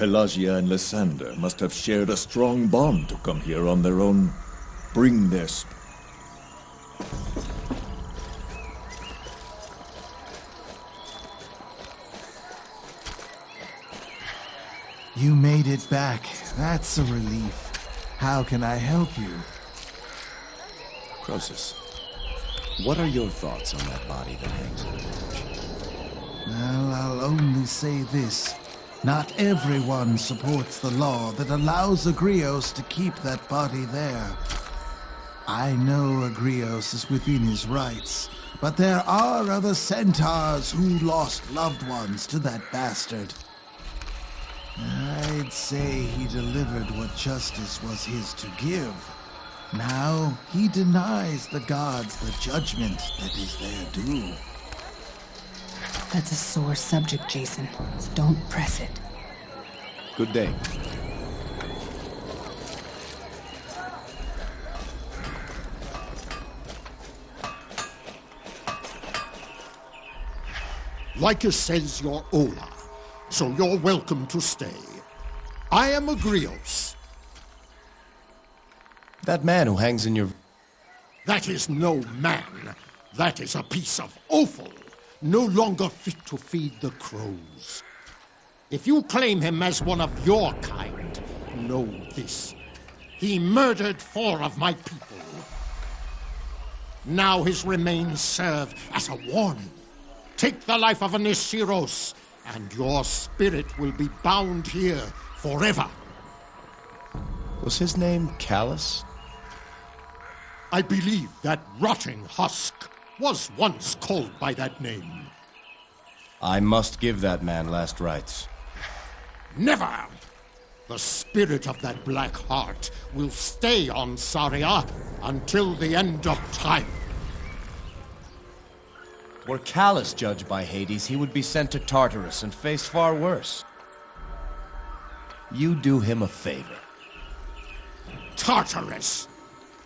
Pelagia and Lysander must have shared a strong bond to come here on their own. Bring their You made it back. That's a relief. How can I help you? Croesus, what are your thoughts on that body that hangs in the village? Well, I'll only say this. Not everyone supports the law that allows Agrios to keep that body there. I know Agrios is within his rights, but there are other centaurs who lost loved ones to that bastard. I'd say he delivered what justice was his to give. Now he denies the gods the judgment that is their due. That's a sore subject, Jason. So don't press it. Good day. Lycus says you're Ola, so you're welcome to stay. I am Agrios. That man who hangs in your... That is no man. That is a piece of offal, no longer fit to feed the crows. If you claim him as one of your kind, know this. He murdered 4 of my people. Now his remains serve as a warning. Take the life of a Nisiros, and your spirit will be bound here forever. Was his name Callus? I believe that rotting husk was once called by that name. I must give that man last rites. Never! The spirit of that black heart will stay on Saria until the end of time. Were Callus judged by Hades, he would be sent to Tartarus and face far worse. You do him a favor. Tartarus!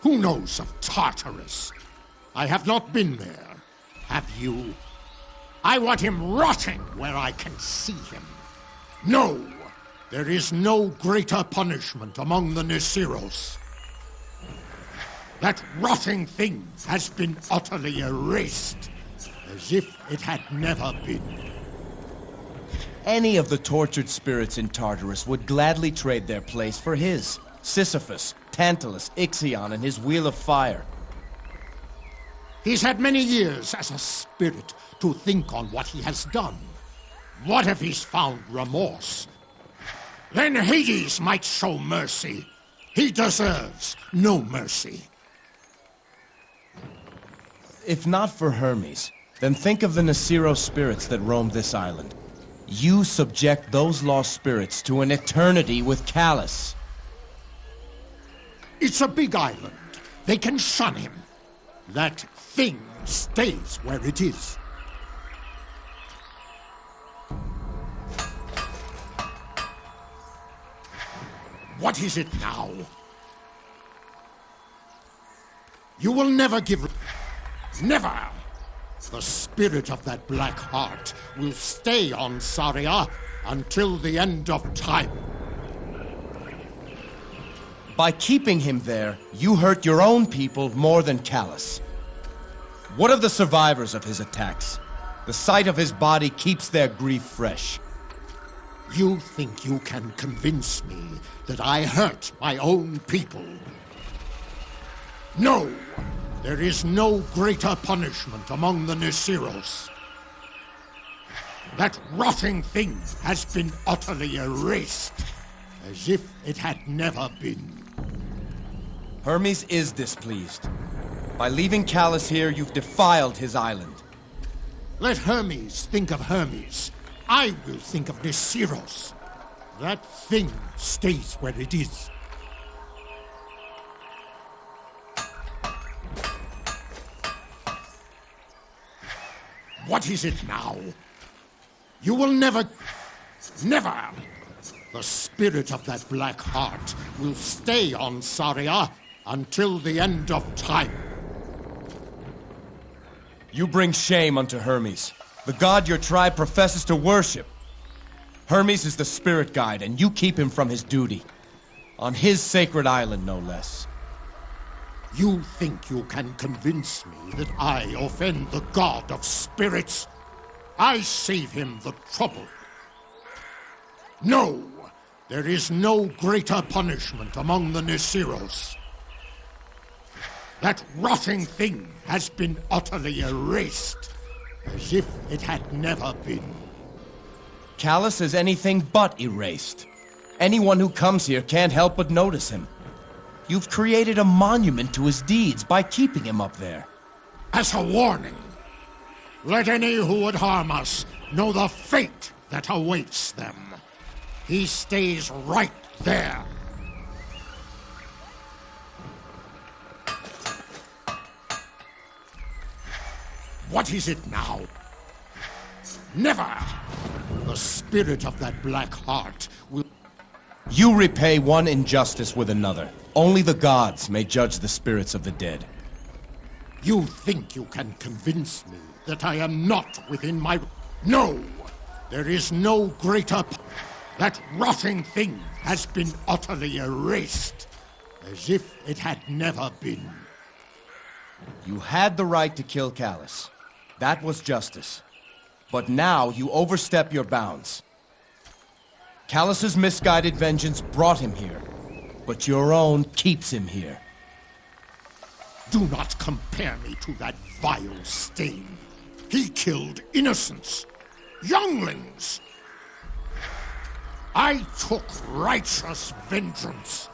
Who knows of Tartarus? I have not been there. Have you? I want him rotting where I can see him. No! There is no greater punishment among the Nisiros. That rotting thing has been utterly erased, as if it had never been. Any of the tortured spirits in Tartarus would gladly trade their place for his. Sisyphus, Tantalus, Ixion, and his Wheel of Fire. He's had many years as a spirit to think on what he has done. What if he's found remorse? Then Hades might show mercy. He deserves no mercy. If not for Hermes, then think of the Nisiros spirits that roam this island. You subject those lost spirits to an eternity with Callus. It's a big island. They can shun him. That thing stays where it is. What is it now? You will never give... Never! The spirit of that black heart will stay on Saria until the end of time. By keeping him there, you hurt your own people more than Callus. What of the survivors of his attacks? The sight of his body keeps their grief fresh. You think you can convince me that I hurt my own people? No! There is no greater punishment among the Nisiros. That rotting thing has been utterly erased, as if it had never been. Hermes is displeased. By leaving Callus here, you've defiled his island. Let Hermes think of Hermes. I will think of Nisiros. That thing stays where it is. What is it now? You will never... Never! The spirit of that black heart will stay on Saria until the end of time. You bring shame unto Hermes, the god your tribe professes to worship. Hermes is the spirit guide, and you keep him from his duty. On his sacred island, no less. You think you can convince me that I offend the god of spirits? I save him the trouble. No, there is no greater punishment among the Nisiros. That rotting thing has been utterly erased, as if it had never been. Callus is anything but erased. Anyone who comes here can't help but notice him. You've created a monument to his deeds by keeping him up there. As a warning, let any who would harm us know the fate that awaits them. He stays right there. What is it now? Never! The spirit of that black heart will... You repay one injustice with another. Only the gods may judge the spirits of the dead. You think you can convince me that I am not within my... No! There is no greater... That rotting thing has been utterly erased, as if it had never been. You had the right to kill Callus. That was justice. But now you overstep your bounds. Callus's misguided vengeance brought him here, but your own keeps him here. Do not compare me to that vile stain. He killed innocents, younglings. I took righteous vengeance.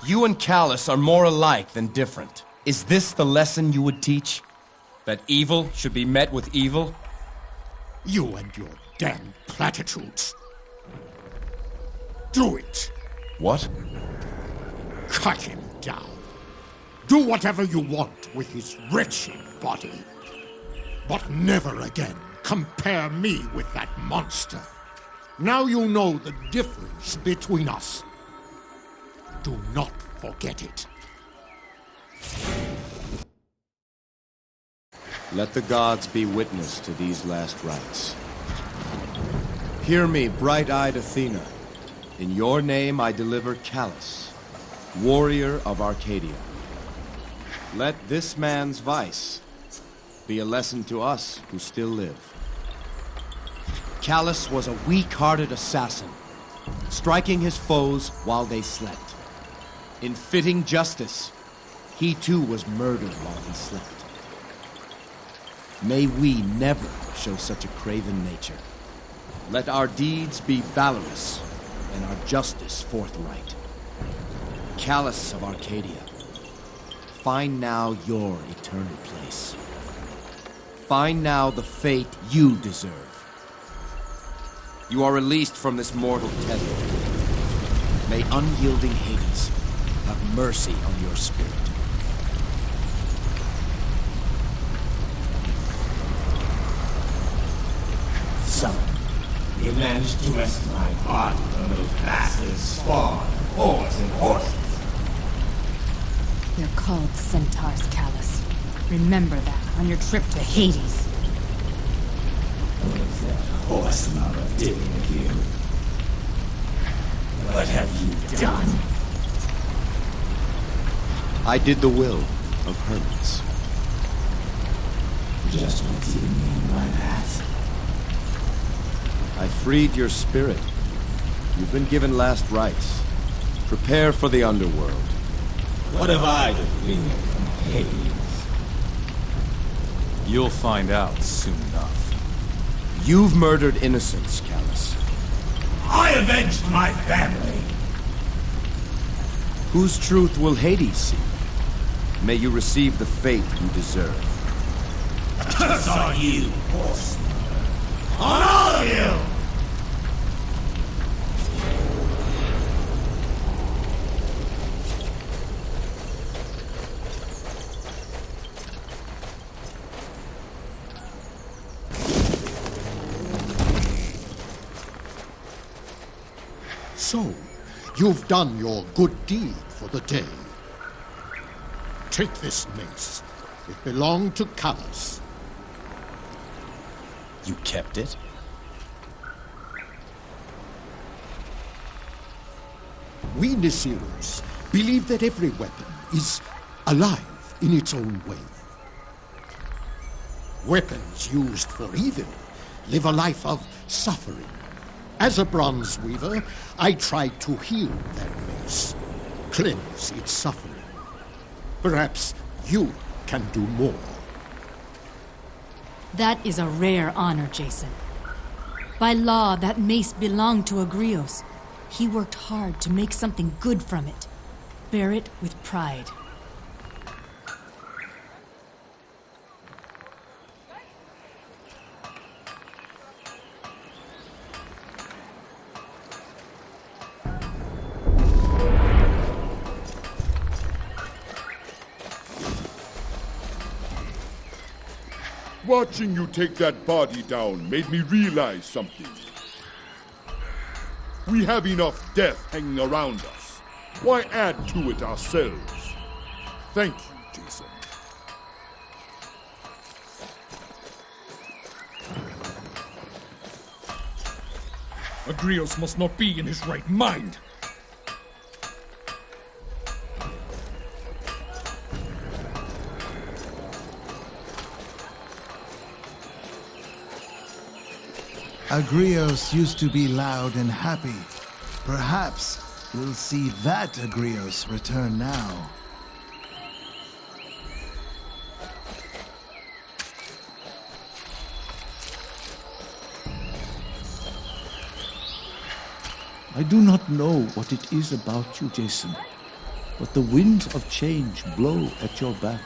You and Callus are more alike than different. Is this the lesson you would teach? That evil should be met with evil? You and your damn platitudes. Do it. What? Cut him down. Do whatever you want with his wretched body. But never again compare me with that monster. Now you know the difference between us. Do not forget it. Let the gods be witness to these last rites. Hear me, bright-eyed Athena. In your name I deliver Callus, warrior of Arcadia. Let this man's vice be a lesson to us who still live. Callus was a weak-hearted assassin, striking his foes while they slept. In fitting justice, he too was murdered while he slept. May we never show such a craven nature. Let our deeds be valorous and our justice forthright. Callus of Arcadia, find now your eternal place. Find now the fate you deserve. You are released from this mortal tether. May unyielding Hades have mercy on your spirit. Son, you managed to wrest my body from those bastards spawn, whores, and horses. They're called centaurs, Callus. Remember that on your trip to Hades. What is that horse mother doing with you? What have you done? I did the will of Hermes. Just what do you mean by that? I freed your spirit. You've been given last rites. Prepare for the underworld. What have I to fear from Hades? You'll find out soon enough. You've murdered innocents, Callus. I avenged my family. Whose truth will Hades see? May you receive the fate you deserve. A curse on you, horse mother. On all of you! So, you've done your good deed for the day. Take this mace. It belonged to Callus. You kept it? We Nisiros believe that every weapon is alive in its own way. Weapons used for evil live a life of suffering. As a bronze weaver, I try to heal that race, cleanse its suffering. Perhaps you can do more. That is a rare honor, Jason. By law, that mace belonged to Agrios. He worked hard to make something good from it. Bear it with pride. Watching you take that body down made me realize something. We have enough death hanging around us. Why add to it ourselves? Thank you, Jason. Agrios must not be in his right mind. Agrios used to be loud and happy. Perhaps we'll see that Agrios return now. I do not know what it is about you, Jason, but the winds of change blow at your back.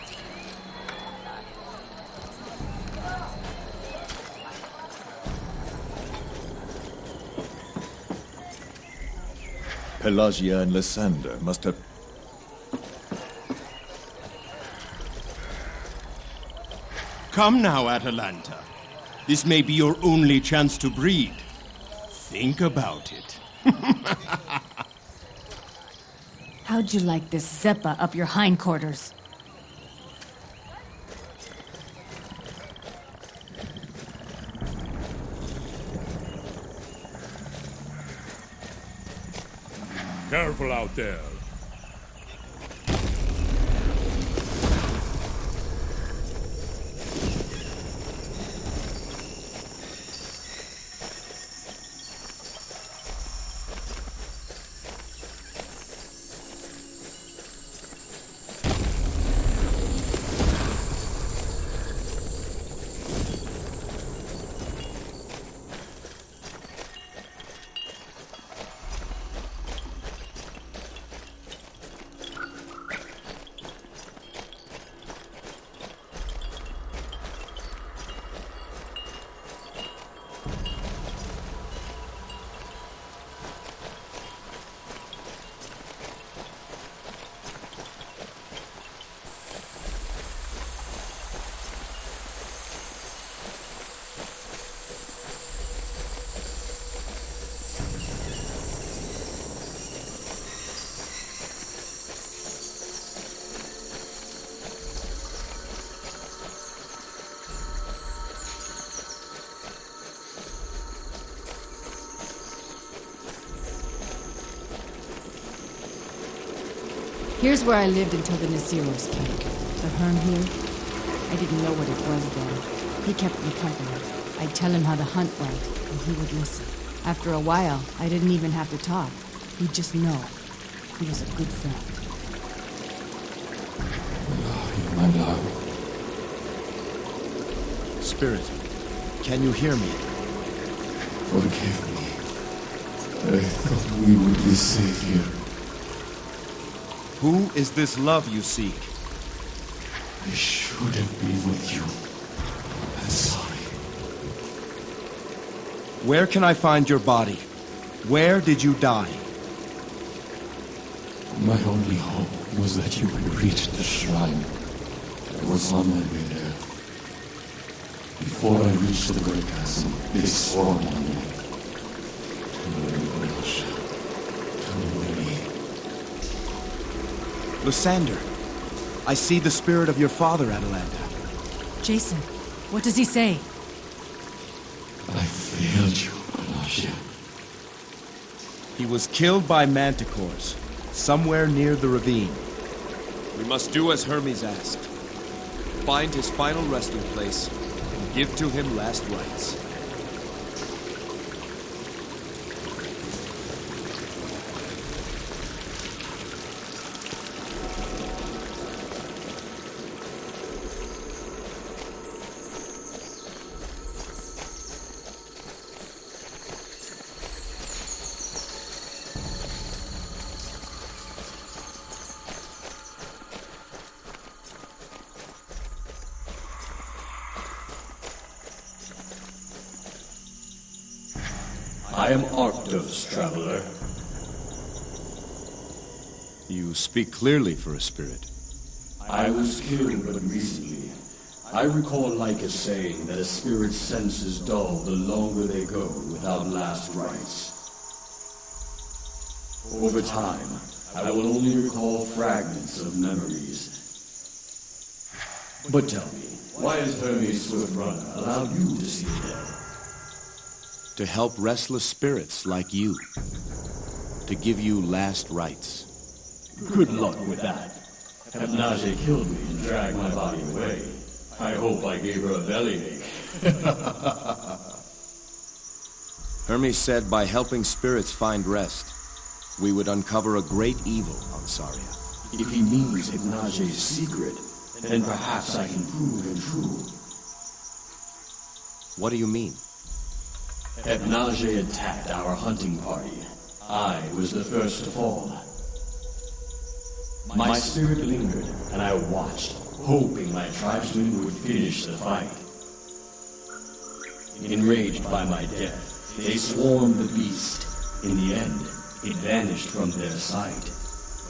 Pelagia and Lysander must have... Come now, Atalanta. This may be your only chance to breed. Think about it. How'd you like this Zeppa up your hindquarters? Careful out there. Here's where I lived until the Nisiros came. The Herm here? I didn't know what it was then. He kept me company. I'd tell him how the hunt went, and he would listen. After a while, I didn't even have to talk. He'd just know. He was a good friend. My love. Spirit, can you hear me? Forgive me. I thought we would be safe here. Who is this love you seek? I shouldn't be with you. I'm sorry. Where can I find your body? Where did you die? My only hope was that you would reach the shrine. I was on my way there. Before I reached the great castle, they swarmed on me. Too many bullshit. Too many. Lysander, I see the spirit of your father, Atalanta. Jason, what does he say? Epnasia. He was killed by manticores, somewhere near the ravine. We must do as Hermes asked. Find his final resting place and give to him last rites. I am Arctos, traveler. You speak clearly for a spirit. I was killed but recently. I recall Lycus saying that a spirit's senses dull the longer they go without last rites. Over time, I will only recall fragments of memories. But tell me, why has Hermes Swift-Runner allowed you to see the dead? To help restless spirits like you. To give you last rites. Good luck with that. Epnasia killed me and dragged my body away. I hope I gave her a bellyache. Hermes said by helping spirits find rest, we would uncover a great evil on Saria. If he means Epnasia's secret, then perhaps I can prove him true. What do you mean? Epnasia attacked our hunting party. I was the first to fall. My spirit lingered, and I watched, hoping my tribesmen would finish the fight. Enraged by my death, they swarmed the beast. In the end, it vanished from their sight,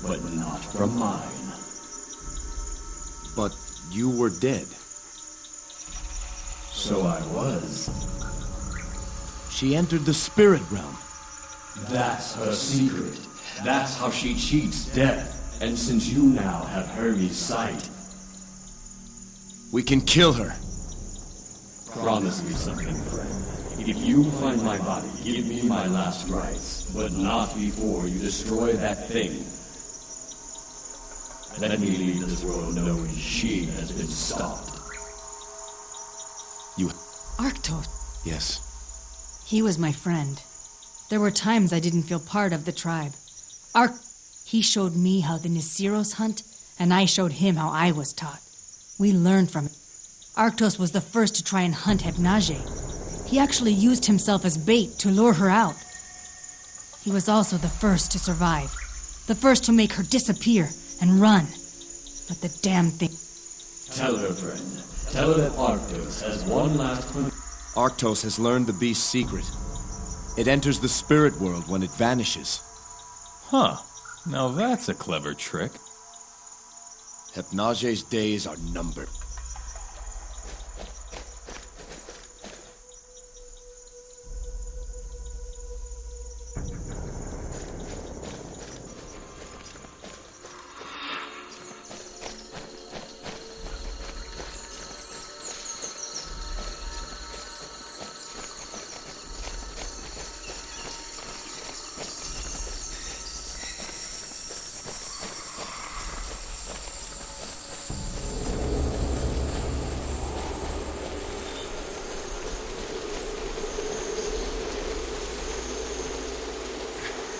but not from mine. But you were dead. So I was. She entered the spirit realm. That's her secret. That's how she cheats death. And since you now have Hermes' sight... We can kill her. Promise me something, friend. If you find my body, give me my last rites. But not before you destroy that thing. Let me leave this world knowing she has been stopped. You... Arctos. Yes. He was my friend. There were times I didn't feel part of the tribe. He showed me how the Nisiros hunt, and I showed him how I was taught. We learned from it. Arctos was the first to try and hunt Epnasia. He actually used himself as bait to lure her out. He was also the first to survive. The first to make her disappear and run. But the damn thing... Tell her, friend. Tell her that Arctos has one last hunt. Arctos has learned the beast's secret. It enters the spirit world when it vanishes. Huh. Now that's a clever trick. Epnasia's days are numbered.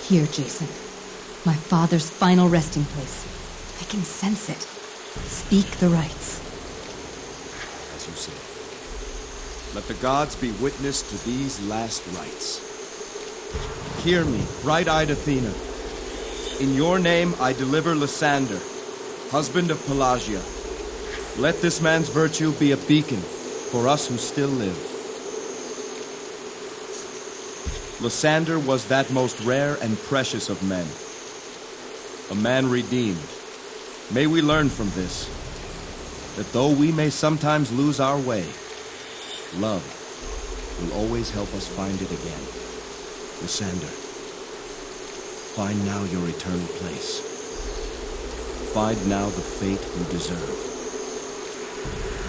Here, Jason. My father's final resting place. I can sense it. Speak the rites. As you say. Let the gods be witness to these last rites. Hear me, bright-eyed Athena. In your name I deliver Lysander, husband of Pelagia. Let this man's virtue be a beacon for us who still live. Lysander was that most rare and precious of men. A man redeemed. May we learn from this, that though we may sometimes lose our way, love will always help us find it again. Lysander, find now your eternal place. Find now the fate you deserve.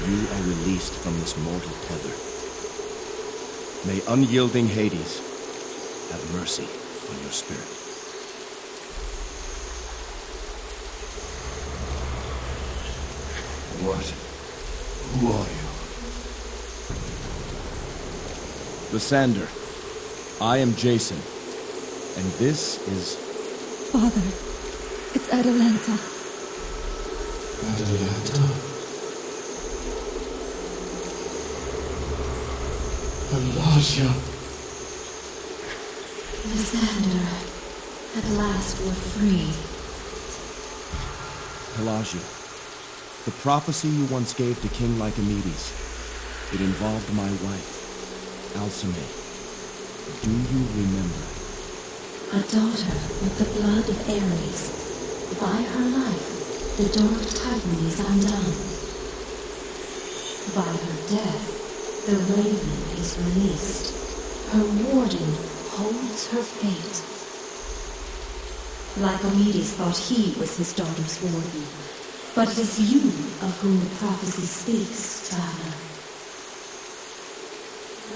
You are released from this mortal tether. May unyielding Hades have mercy on your spirit. What? Who are you? Lysander, I am Jason, and this is... Father, it's Atalanta. Atalanta? Elijah. Lysander, at last we're free. Pelagia, the prophecy you once gave to King Lycomedes, it involved my wife, Alcime. Do you remember? A daughter with the blood of Ares. By her life, the dark titan is undone. By her death, the raven is released. Her warden holds her fate. Lycomedes thought he was his daughter's warden. But it is you of whom the prophecy speaks, traveler.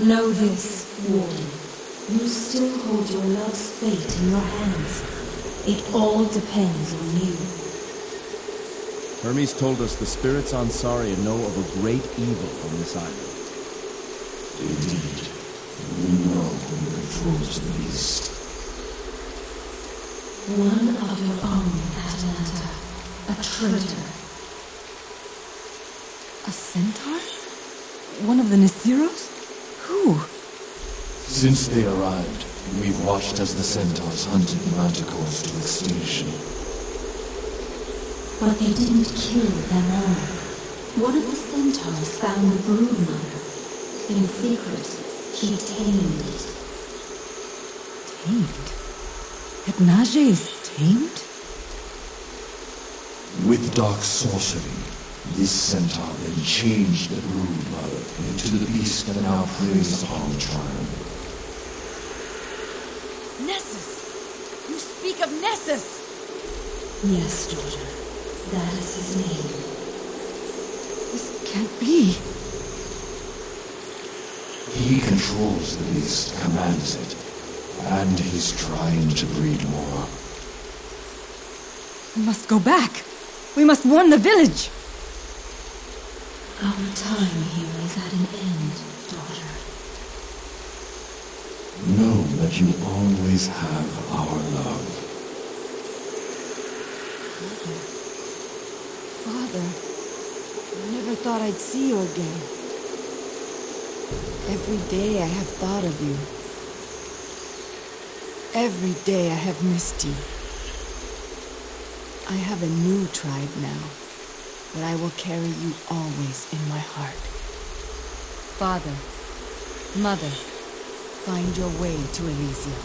Know this, warden. You still hold your love's fate in your hands. It all depends on you. Hermes told us the spirits on Saria know of a great evil on this island. Indeed. We know who controls the beast. One of your own, Atalanta. A traitor. A centaur? One of the Nisiros? Who? Since they arrived, we've watched as the centaurs hunted the manticores to extinction. But they didn't kill them all. One of the centaurs found the broodmother. In secret, he tamed it. Tamed? Etnage is tamed? With dark sorcery, this centaur then changed the broodmother into the beast that now preys upon the tribe. Nessus! You speak of Nessus! Yes, daughter. That is his name. This can't be. He controls the beast, commands it, and he's trying to breed more. We must go back. We must warn the village. Our time here is at an end, daughter. Know that you always have our love. Father, I never thought I'd see you again. Every day I have thought of you. Every day I have missed you. I have a new tribe now, but I will carry you always in my heart. Father, Mother, find your way to Elysium.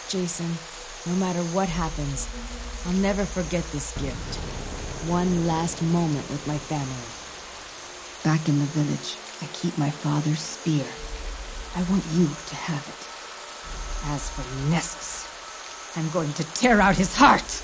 Jason, no matter what happens, I'll never forget this gift. One last moment with my family. Back in the village, I keep my father's spear. I want you to have it. As for Nessus, I'm going to tear out his heart!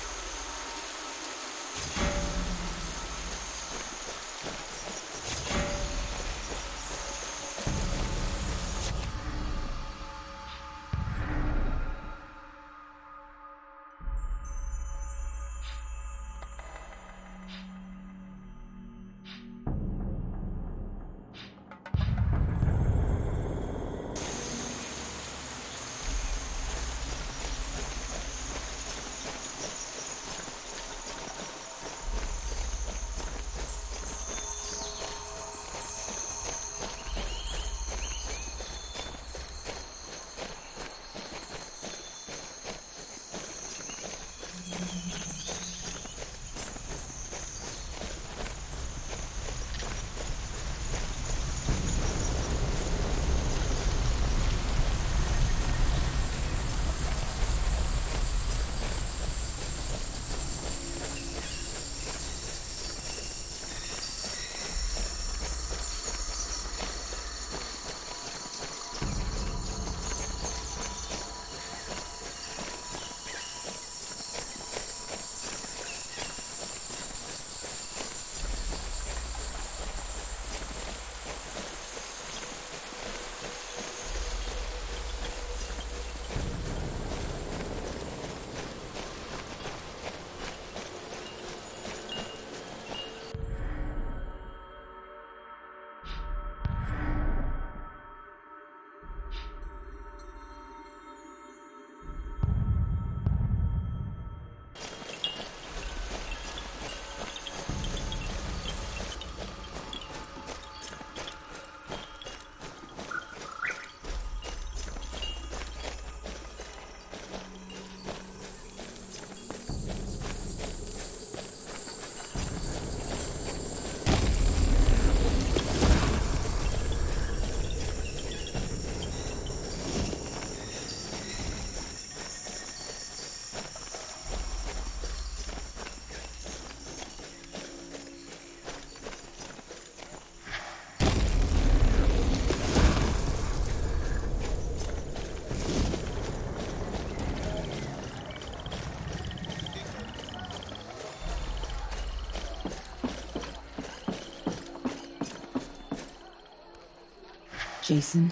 Jason,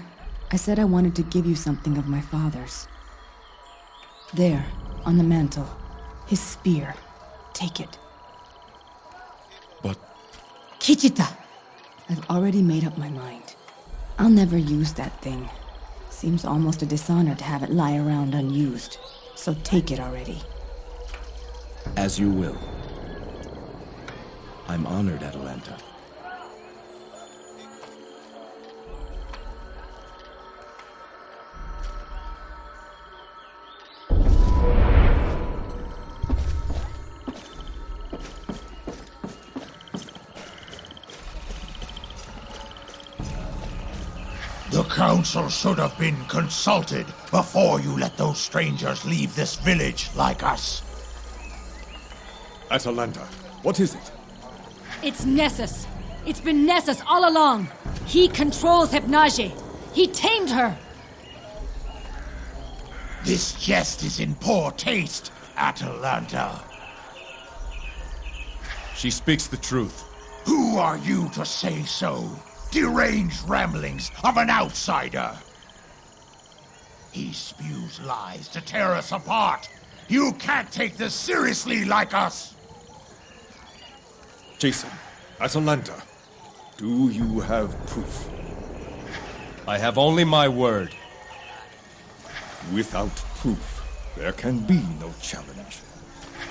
I said I wanted to give you something of my father's. There, on the mantle. His spear. Take it. But... Kichita! I've already made up my mind. I'll never use that thing. Seems almost a dishonor to have it lie around unused. So take it already. As you will. I'm honored, Atalanta. The council should have been consulted before you let those strangers leave this village like us. Atalanta, what is it? It's Nessus. It's been Nessus all along. He controls Hypnage. He tamed her. This jest is in poor taste, Atalanta. She speaks the truth. Who are you to say so? Deranged ramblings of an outsider. He spews lies to tear us apart. You can't take this seriously like us. Jason, Atalanta, do you have proof? I have only my word. Without proof, there can be no challenge.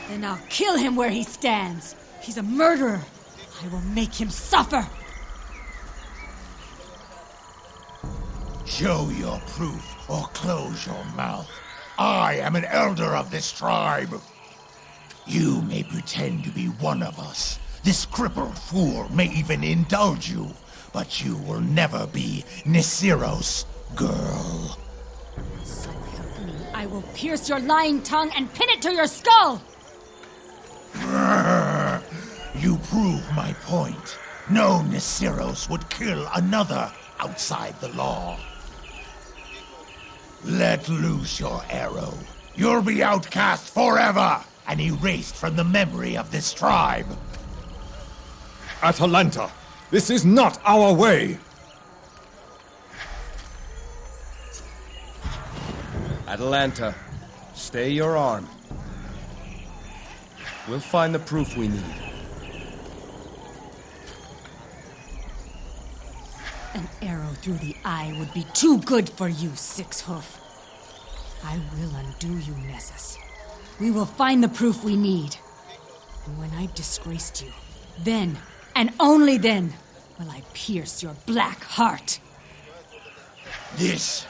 Then I'll kill him where he stands. He's a murderer. I will make him suffer. Show your proof or close your mouth. I am an elder of this tribe. You may pretend to be one of us. This crippled fool may even indulge you, but you will never be Nisiro's girl. So help me, I will pierce your lying tongue and pin it to your skull! You prove my point. No Nisiros would kill another outside the law. Let loose your arrow. You'll be outcast forever and erased from the memory of this tribe. Atalanta, this is not our way! Atalanta, stay your arm. We'll find the proof we need. An arrow through the eye would be too good for you, Six Hoof. I will undo you, Nessus. We will find the proof we need. And when I've disgraced you, then, and only then, will I pierce your black heart. This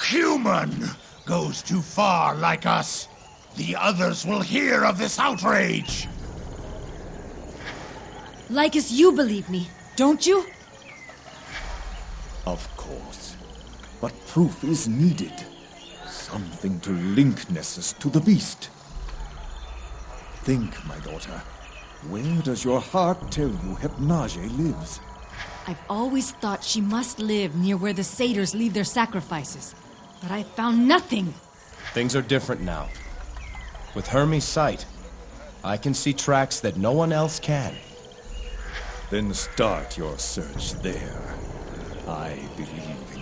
human goes too far like us. The others will hear of this outrage. Like as you believe me, don't you? Of course. But proof is needed. Something to link Nessus to the beast. Think, my daughter. Where does your heart tell you Hypnage lives? I've always thought she must live near where the satyrs leave their sacrifices. But I found nothing. Things are different now. With Hermes' sight, I can see tracks that no one else can. Then start your search there. I believe